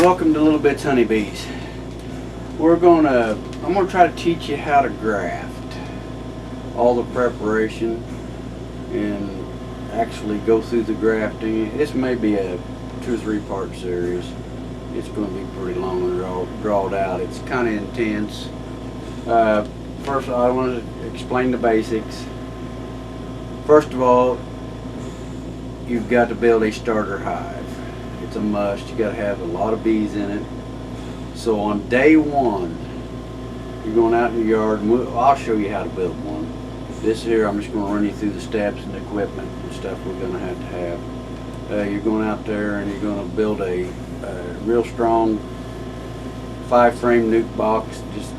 Welcome to Little Bits Honeybees. I'm gonna try to teach you how to graft. All the preparation and actually go through the grafting. This may be a 2 or 3 part series. It's going to be pretty long and drawn out. It's kind of intense. First, I want to explain the basics. First of all, you've got to build a starter hive. It's a must. You got to have a lot of bees in it. So on day 1, you're going out in the yard. And I'll show you how to build one. This here, I'm just going to run you through the steps and equipment and stuff we're going to have. You're going out there and you're going to build a real strong 5-frame nuke box. Just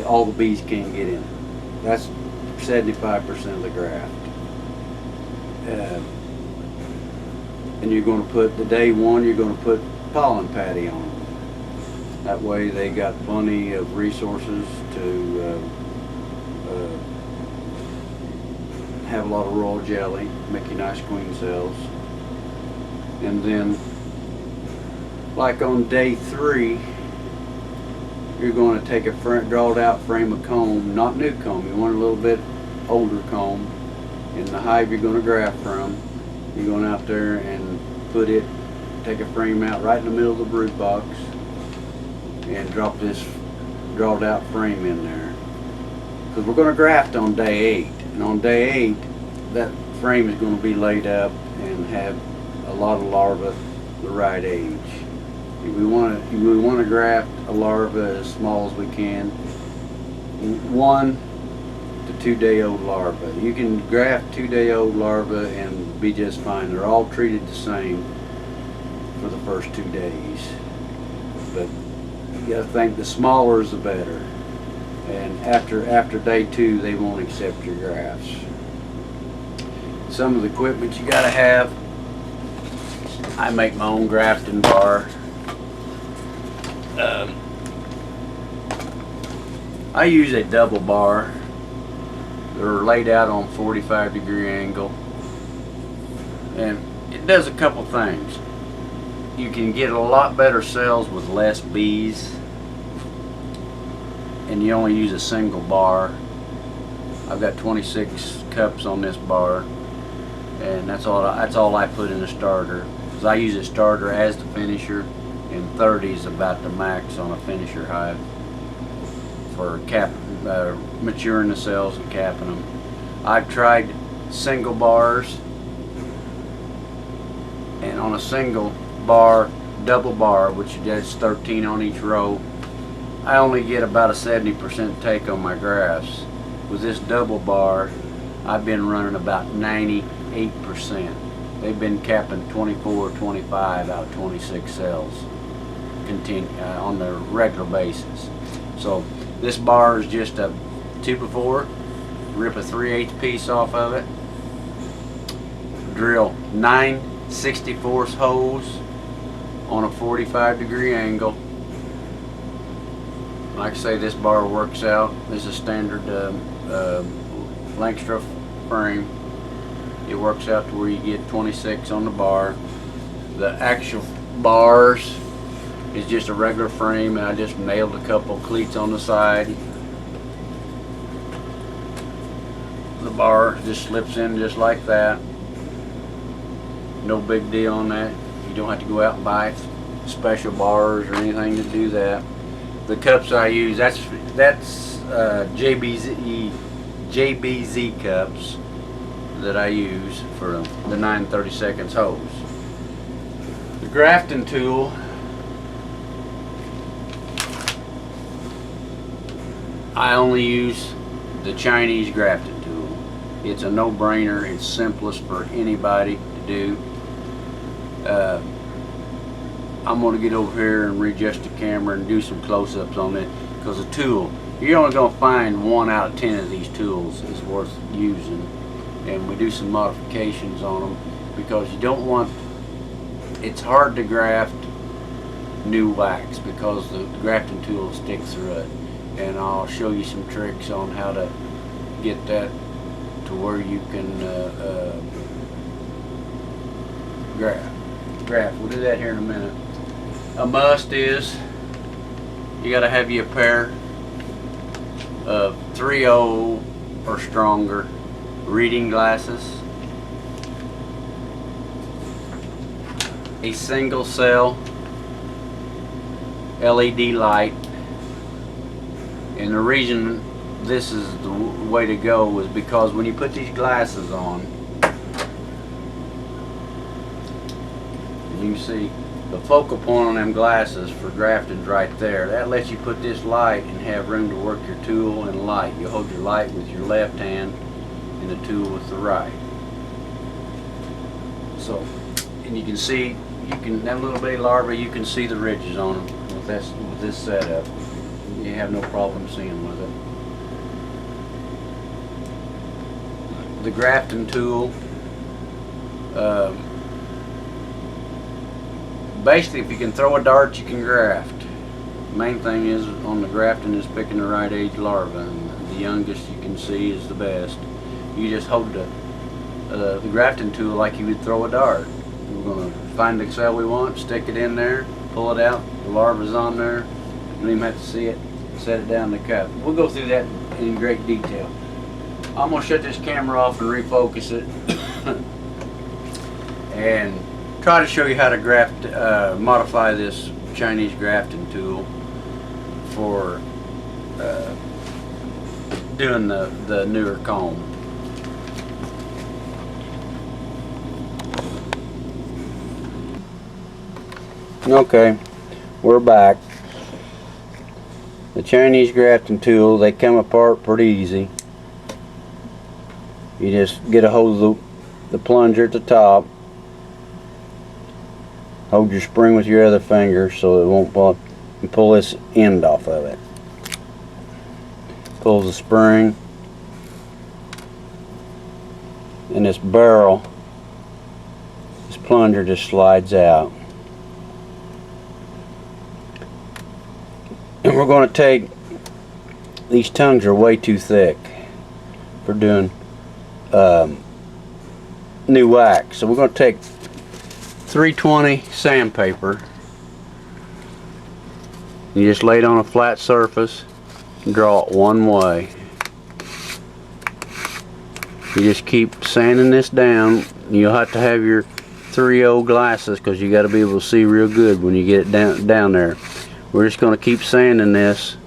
all the bees can't get in. That's 75% of the graft. And you're going to put, the day 1, you're going to put pollen patty on them. That way they got plenty of resources to have a lot of royal jelly, make you nice queen cells. And then, like on day 3, you're going to take a drawed out frame of comb, not new comb, you want a little bit older comb. In the hive you're going to graft from, you're going out there and take a frame out right in the middle of the brood box and drop this drawed out frame in there. Because we're going to graft on day 8, and on day 8 that frame is going to be laid up and have a lot of larvae the right age. We want to graft a larva as small as we can, 1 to 2 day old larva. You can graft 2 day old larva and be just fine. They're all treated the same for the first 2 days, but you got to think the smaller is the better. And after day 2, they won't accept your grafts. Some of the equipment you got to have. I make my own grafting bar. I use a double bar. They're laid out on 45-degree angle, and it does a couple things. You can get a lot better cells with less bees, and you only use a single bar. I've got 26 cups on this bar, and that's all I put in the starter. Because I use a starter as the finisher, and 30 is about the max on a finisher hive for maturing the cells and capping them. I've tried single bars, and on a single bar, double bar, which is 13 on each row, I only get about a 70% take on my grafts. With this double bar, I've been running about 98%. They've been capping 24 or 25 out of 26 cells on the regular basis. So this bar is just a 2x4, rip a 3/8 piece off of it, drill 9 64th holes on a 45-degree angle. Like I say, this bar works out. This is standard Langstroth frame. It works out to where you get 26 on the bar. The actual bars is just a regular frame, and I just nailed a couple cleats on the side. The bar just slips in just like that. No big deal on that. You don't have to go out and buy special bars or anything to do that. The cups I use, that's JBZ cups that I use for the 9/32 hose. The grafting tool, I only use the Chinese grafting tool. It's a no-brainer. It's simplest for anybody to do. I'm going to get over here and readjust the camera and do some close-ups on it, because the tool, you're only going to find 1 out of 10 of these tools is worth using. And we do some modifications on them because you don't want, it's hard to graft new wax because the grafting tool sticks through it. And I'll show you some tricks on how to get that to where you can graft. We'll do that here in a minute. a must is you got to have you a pair of 3.0 or stronger reading glasses, a single cell LED light, and the reason this is the way to go is because when you put these glasses on, you can see the focal point on them glasses for grafting's right there. That lets you put this light and have room to work your tool and light. You hold your light with your left hand and the tool with the right. So, and you can see, that little bitty larva, you can see the ridges on them with this setup. You have no problem seeing with it. The grafting tool, basically, if you can throw a dart, you can graft. The main thing is on the grafting is picking the right age larva, and the youngest you can see is the best. You just hold the grafting tool like you would throw a dart. We're going to find the cell we want, stick it in there, pull it out, the larva's on there. You don't even have to see it. Set it down in the cup. We'll go through that in great detail. I'm going to shut this camera off and refocus it and try to show you how to graft, modify this Chinese grafting tool for doing the newer comb. Okay, we're back. The Chinese grafting tool, they come apart pretty easy. You just get a hold of the plunger at the top. Hold your spring with your other finger so it won't fall, and pull this end off of it. Pulls the spring, and this barrel, this plunger just slides out. And we're going to take, these tongues are way too thick for doing new wax. So we're going to take 320 sandpaper. You just lay it on a flat surface and draw it one way. You just keep sanding this down. You'll have to have your 3.0 glasses because you got to be able to see real good when you get it down there. We're just going to keep sanding this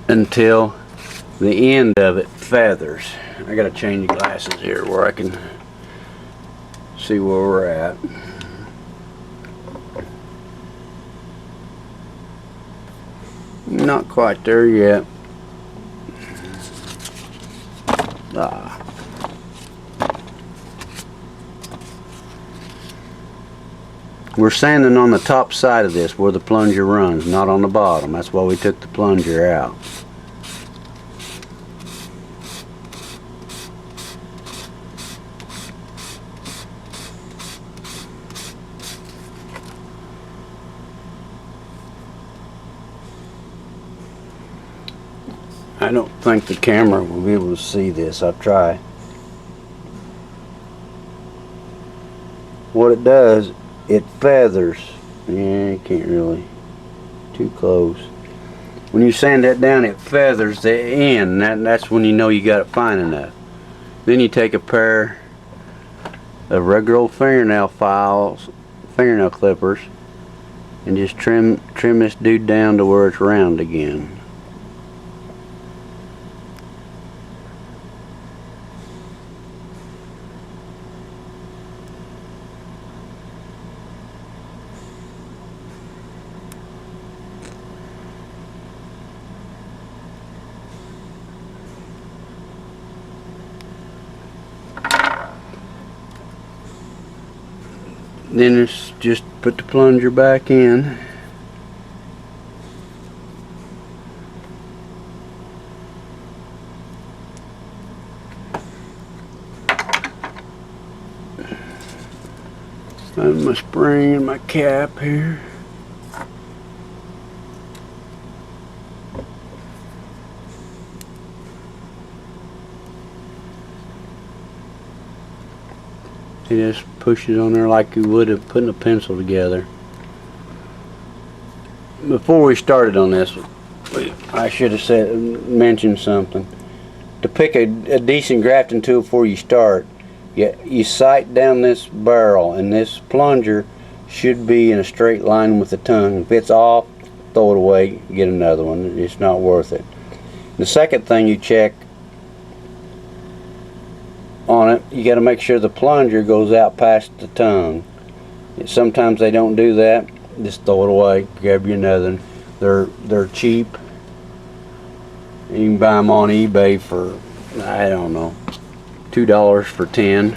until the end of it feathers. I got to change the glasses here where I can see where we're at. Not quite there yet. We're sanding on the top side of this where the plunger runs, not on the bottom. That's why we took the plunger out. I don't think the camera will be able to see this. I'll try. What it does, it feathers. Yeah, you can't really. Too close. When you sand that down, it feathers the end. That's when you know you got it fine enough. Then you take a pair of regular old fingernail clippers, and just trim this dude down to where it's round again. Then it's just put the plunger back in. Find my spring and my cap here. He just pushes on there like you would have putting a pencil together. Before we started on this, I should have mentioned something. To pick a decent grafting tool before you start, you sight down this barrel, and this plunger should be in a straight line with the tongue. If it's off, throw it away, get another one. It's not worth it. The second thing you check on it, you got to make sure the plunger goes out past the tongue. Sometimes they don't do that. Just throw it away, grab you another one. They're cheap. You can buy them on eBay for, I don't know, $2 for 10,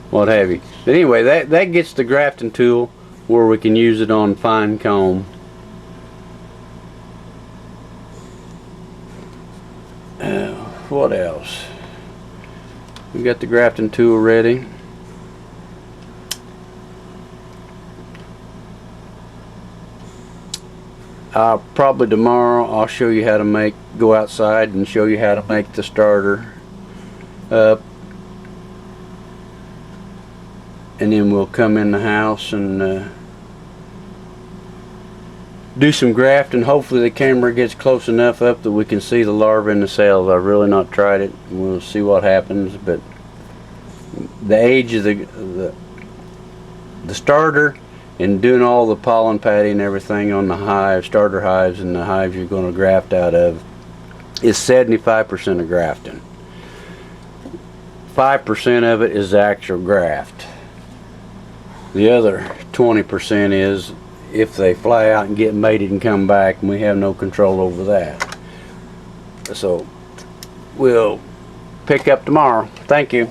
what have you. But anyway, that gets the grafting tool where we can use it on fine comb. What else? We got the grafting tool ready. Probably tomorrow I'll show you how to go outside and show you how to make the starter up, and then we'll come in the house and do some grafting. Hopefully the camera gets close enough up that we can see the larva in the cells. I've really not tried it. We'll see what happens, but the age of the starter and doing all the pollen patty and everything on the hive, starter hives and the hives you're going to graft out of, is 75% of grafting. 5% of it is the actual graft. The other 20% is if they fly out and get mated and come back, and we have no control over that. So we'll pick up tomorrow. Thank you.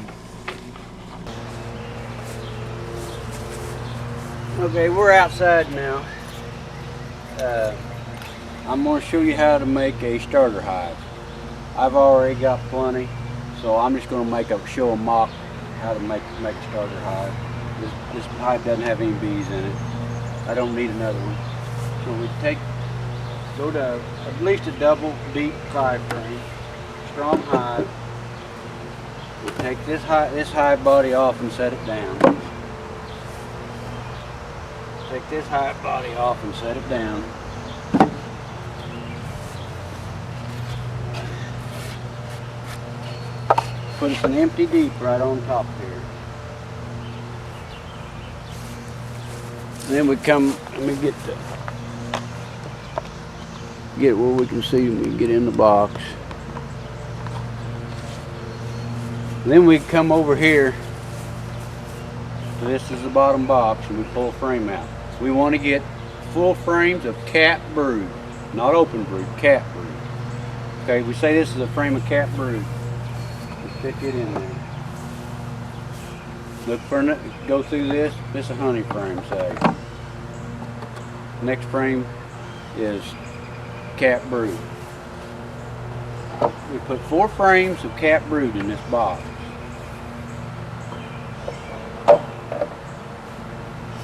Okay, we're outside now. I'm going to show you how to make a starter hive. I've already got plenty, so I'm just going to show a mock how to make a starter hive. This hive doesn't have any bees in it. I don't need another one. So we go to at least a double deep 5-frame, strong hive. We take this hive body off and set it down. Take this hive body off and set it down. Put us an empty deep right on top here. Then we come, let me get where we can see when we get in the box. Then we come over here. So this is the bottom box, and we pull a frame out. We want to get full frames of cat brood, not open brood, cat brood. Okay, we say this is a frame of cat brood. We stick it in there. Look for go through this. This is a honey frame, say. Next frame is cat brood. We put 4 frames of cat brood in this box.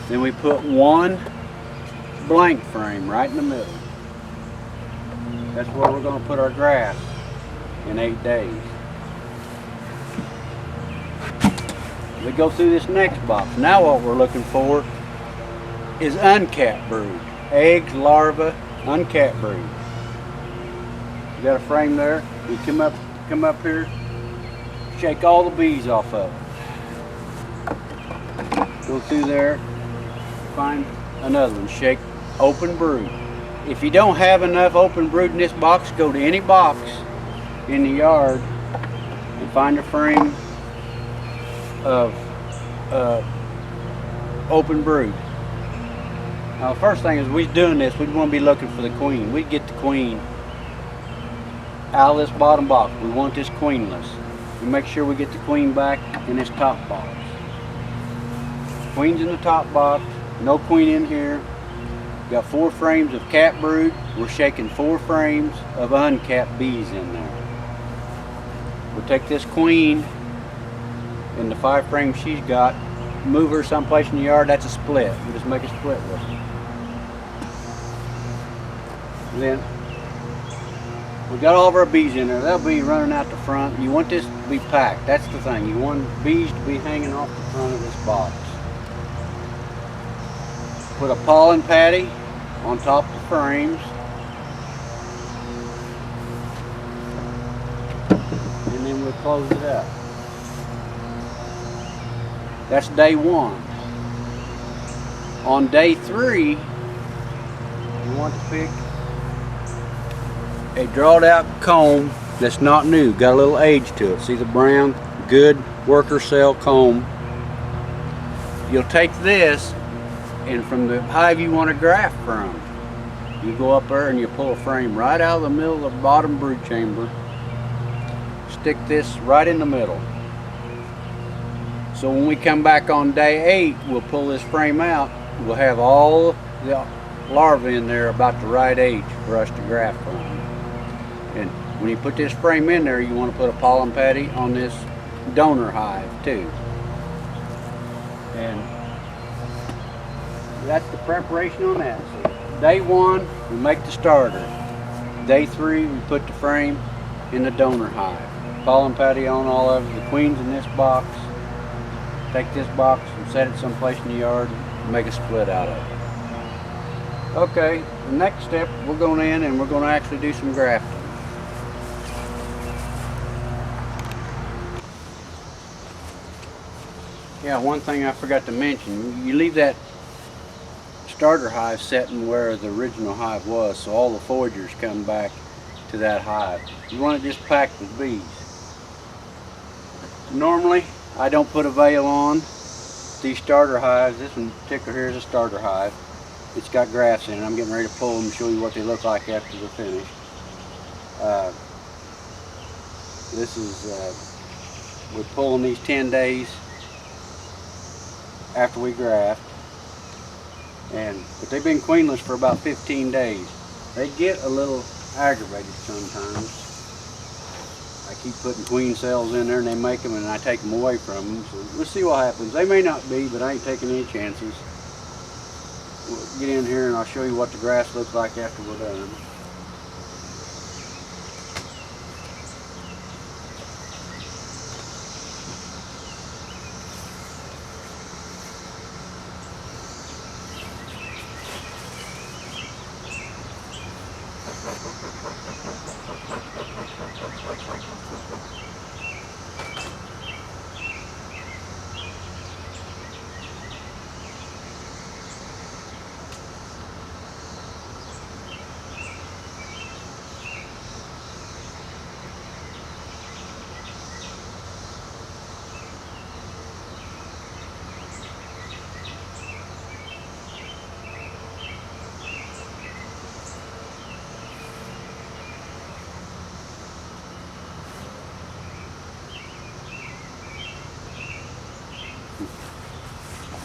Then we put 1 blank frame right in the middle. That's where we're going to put our grass in 8 days. We go through this next box. Now what we're looking for is uncapped brood. Eggs, larvae, uncapped brood. You got a frame there. You come up here, shake all the bees off of it. Go through there. Find another one, shake open brood. If you don't have enough open brood in this box, go to any box in the yard and find a frame of open brood. Now the first thing is we're doing this, we'd want to be looking for the queen. We'd get the queen out of this bottom box. We want this queenless. We make sure we get the queen back in this top box. Queen's in the top box. No queen in here. Got 4 frames of cat brood. We're shaking 4 frames of uncapped bees in there. We'll take this queen and the 5 frames she's got, move her someplace in the yard. That's a split. We just make a split with her. And then we got all of our bees in there. They'll be running out the front. You want this be packed. That's the thing. You want bees to be hanging off the front of this box. Put a pollen patty on top of the frames. And then we'll close it up. That's day 1. On day 3, you want to pick a drawed out comb that's not new, got a little age to it. See the brown, good worker cell comb. You'll take this, and from the hive you want to graft from, you go up there and you pull a frame right out of the middle of the bottom brood chamber, stick this right in the middle. So when we come back on day 8, we'll pull this frame out. We'll have all the larvae in there about the right age for us to graft from. And when you put this frame in there, you want to put a pollen patty on this donor hive too. And that's the preparation on that. So day 1, we make the starter. Day 3, we put the frame in the donor hive. Pollen patty on all of it. The queen's in this box. Take this box and set it someplace in the yard and make a split out of it. Okay, the next step, we're going in and we're going to actually do some grafting. Yeah, one thing I forgot to mention, you leave that starter hive setting where the original hive was, so all the foragers come back to that hive. You want it just packed with bees. Normally, I don't put a veil on these starter hives. This one in particular here is a starter hive. It's got grafts in it. I'm getting ready to pull them and show you what they look like after they're finished. This is, we're pulling these 10 days after we graft. But they've been queenless for about 15 days. They get a little aggravated sometimes. I keep putting queen cells in there and they make them and I take them away from them. So we'll see what happens. They may not be, but I ain't taking any chances. We'll get in here and I'll show you what the grass looks like after we're done.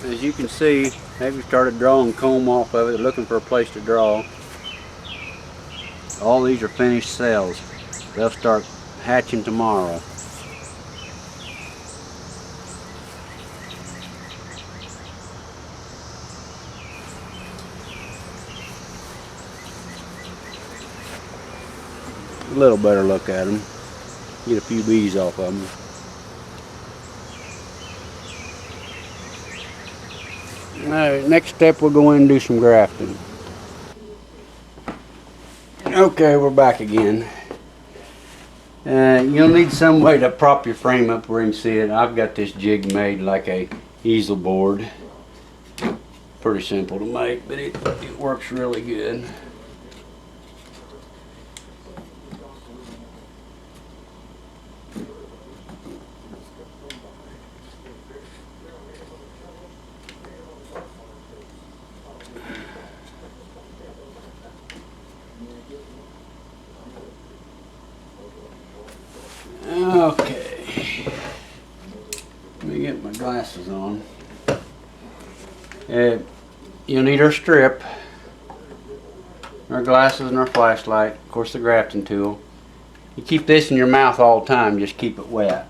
As you can see, they've started drawing comb off of it, looking for a place to draw. All these are finished cells. They'll start hatching tomorrow. A little better look at them. Get a few bees off of them. Alright, next step we'll go in and do some grafting. Okay, we're back again. You'll need some way to prop your frame up where you can see it. I've got this jig made like a easel board. Pretty simple to make, but it works really good. Okay, let me get my glasses on. You'll need our strip, our glasses and our flashlight, of course the grafting tool. You keep this in your mouth all the time, just keep it wet.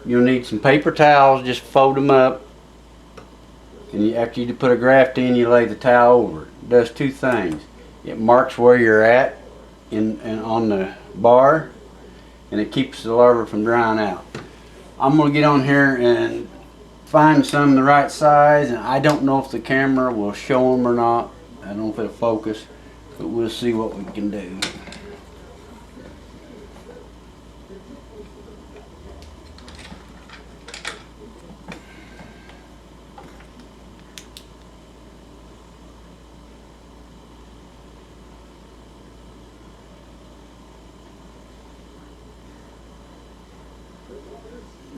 You'll need some paper towels, just fold them up, and after you put a graft in, you lay the towel over it. It does two things. It marks where you're at on the bar, and it keeps the larva from drying out. I'm going to get on here and find some the right size, and I don't know if the camera will show them or not. I don't know if it'll focus, but we'll see what we can do.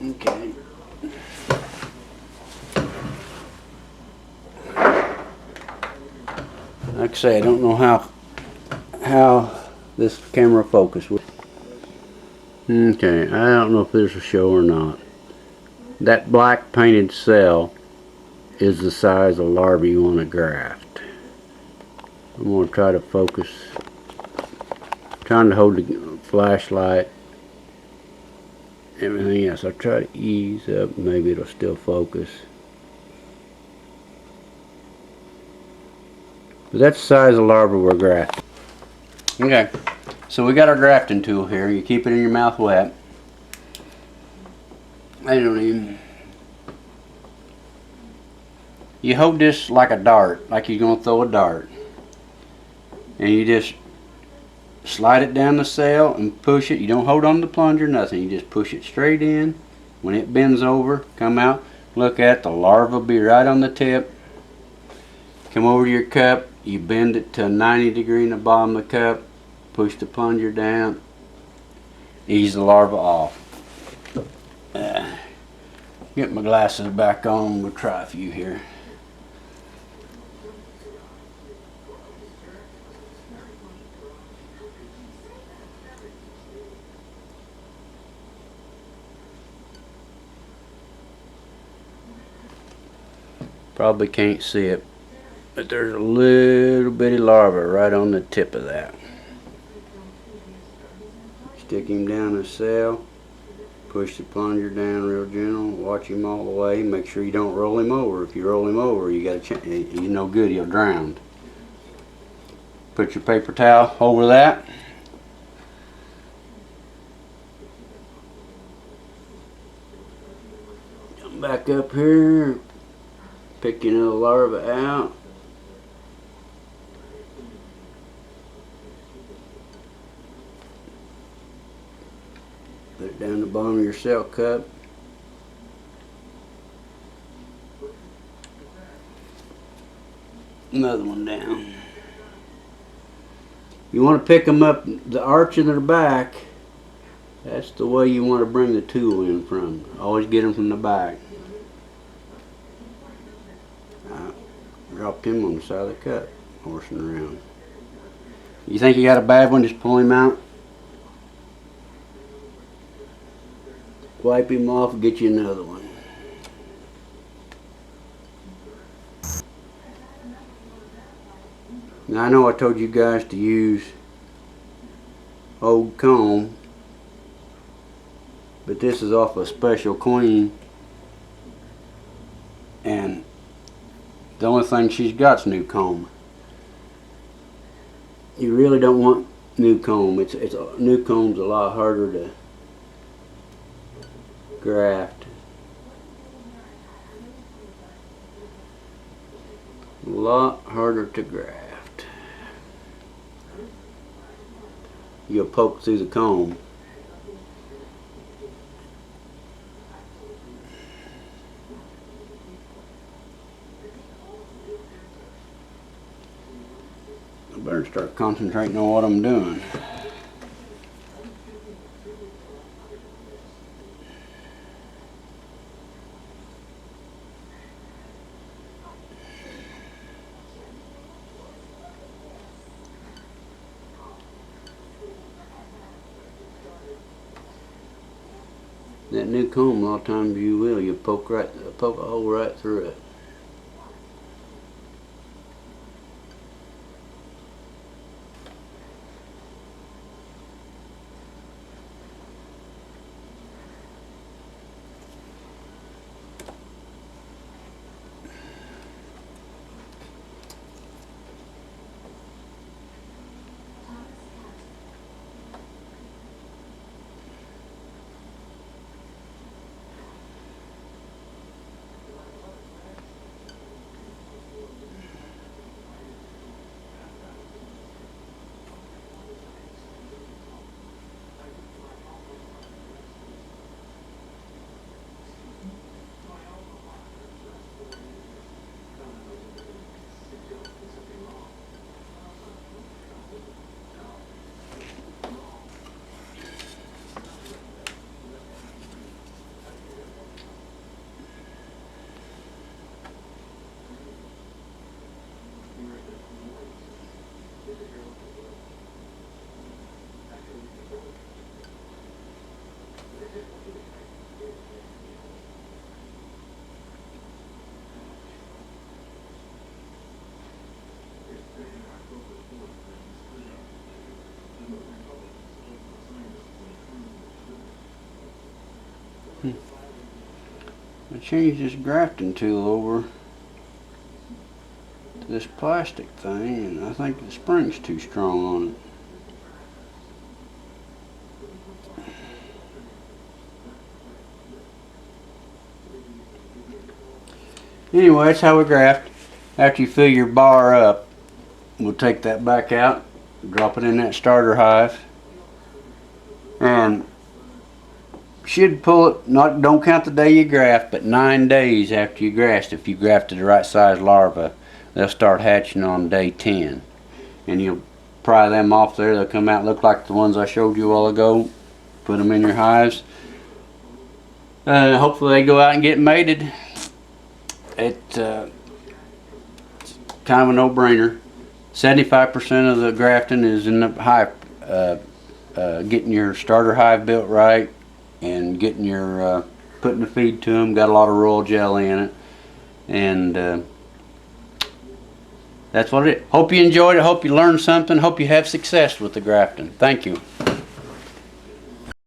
Okay. Like I say, I don't know how this camera focus will. Okay, I don't know if this will show or not. That black painted cell is the size of larvae you want to graft. I'm going to try to focus. Trying to hold the flashlight. Everything else, I'll try to ease up. Maybe it'll still focus. But that's the size of larva we're grafting. Okay, so we got our grafting tool here. You keep it in your mouth wet. I don't even. You hold this like a dart, like you're going to throw a dart. And you just slide it down the cell and push it. You don't hold on the plunger, nothing. You just push it straight in. When it bends over, come out, look at the larva will be right on the tip. Come over to your cup. You bend it to 90 degrees in the bottom of the cup. Push the plunger down. Ease the larva off. Get my glasses back on. We'll try a few here. Probably can't see it, but there's a little bitty larva right on the tip of that. Stick him down the cell, push the plunger down real gentle, watch him all the way, make sure you don't roll him over. If you roll him over, you got to you're no good, he'll drown. Put your paper towel over that. Come back up here. Pick your little larva out. Put it down the bottom of your cell cup. Another one down. You want to pick them up the arch in their back. That's the way you want to bring the tool in from. Always get them from the back. Drop him on the side of the cup, horsing around. You think you got a bad one, just pull him out. Wipe him off and get you another one. Now I know I told you guys to use old comb, but this is off a special queen, and the only thing she's got's new comb. You really don't want new comb. New comb's a lot harder to graft. A lot harder to graft. You'll poke through the comb. I better start concentrating on what I'm doing. That new comb, a lot of times you'll poke a hole right through it. I changed this grafting tool over to this plastic thing, and I think the spring's too strong on it. Anyway, that's how we graft. After you fill your bar up, we'll take that back out, drop it in that starter hive, and should pull it, don't count the day you graft, but 9 days after you graft, if you grafted the right size larva, they'll start hatching on day 10. And you'll pry them off there. They'll come out, look like the ones I showed you a while ago. Put them in your hives. Hopefully they go out and get mated. It's kind of a no-brainer. 75% of the grafting is in the hive, getting your starter hive built right and getting your putting the feed to them. Got a lot of royal jelly in it, and that's what it is. Hope you enjoyed it. Hope you learned something. Hope you have success with the grafting. Thank you.